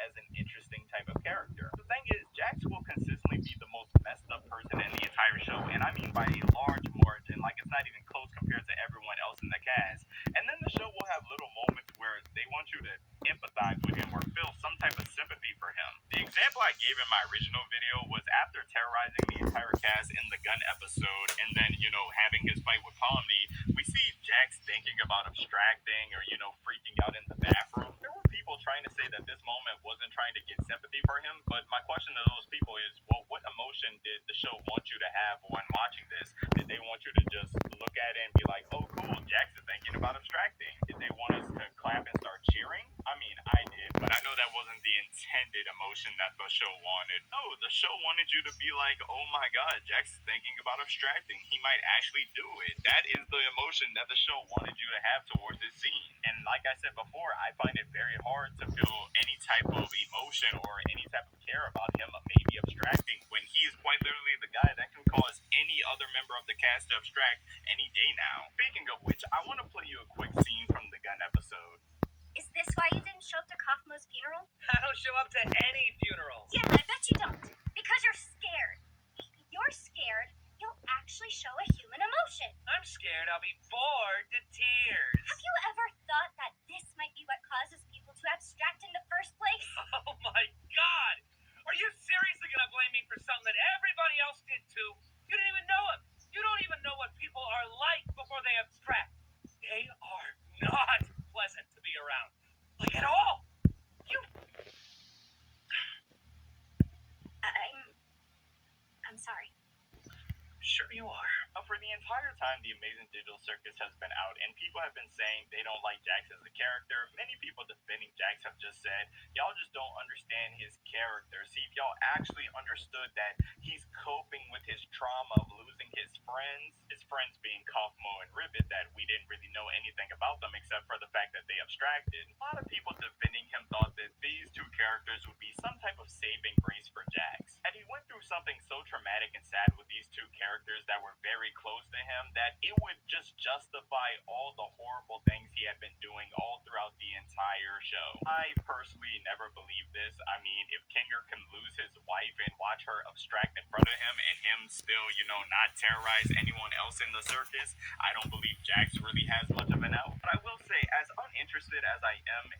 as an interesting type of character. The thing is, Jax will consistently be the most messed up person in the entire show, and I mean by a large margin, like it's not even close compared to everyone else in the cast. And then the show will have little moments where they want you to empathize with him or feel some type of sympathy for him. The example I gave in my original video was after terrorizing the entire cast in the gun episode, and then, having his fight with Pomni, we see Jax thinking about abstracting or, freaking out in the bathroom. There were people trying to say that this moment wasn't trying to get sympathy for him, but my question to those people is, well, what emotion did the show want you to have when watching this? Did they want you to just look at it and be like, oh, cool, Jax is thinking about abstracting? Did they want us to clap and start cheering? I mean, I did, but I know that wasn't the intended emotion that the show wanted. No, the show wanted you to be like, oh my god, Jax is thinking about abstracting. He might actually do it. That is the emotion that the show wanted you to have towards this scene. And like I said before, I find it very hard to feel any type of emotion or any type of care about him maybe abstracting when he is quite literally the guy that can cause any other member of the cast to abstract any day now. Speaking of which, I want to play you a quick scene from the gun episode. Is this why you didn't show up to Kaufmo's funeral? I don't show up to any funerals. Yeah, I bet you don't. Because you're scared. If you're scared, you'll actually show a human emotion. I'm scared I'll be bored to tears. Have you ever thought that this might be what causes people to abstract in the first place? Oh my god! Are you seriously gonna blame me for something that everybody else did too? You didn't even know him. You don't even know what people are like before they abstract. They are not pleasant to be around. Like at all. You... I'm sorry. Sure you are. For the entire time the Amazing Digital Circus has been out and people have been saying they don't like Jax as a character, many people defending Jax have just said, y'all just don't understand his character. See, if y'all actually understood that he's coping with his trauma of losing his friends being Kaufmo and Rivet, that we didn't really know anything about them except for the fact that they abstracted. A lot of people defending him thought that these two characters would be some type of saving grace for Jax. And he went through something so traumatic and sad with these two characters that were very close to him that it would just justify all the horrible things he had been doing all throughout the entire show. I personally never believed this. I mean, if Kinger can lose his wife and watch her abstract in front of him and him still, not terrorize anyone else in the circus, I don't believe Jax really has much of an out. But I will say, as uninterested as I am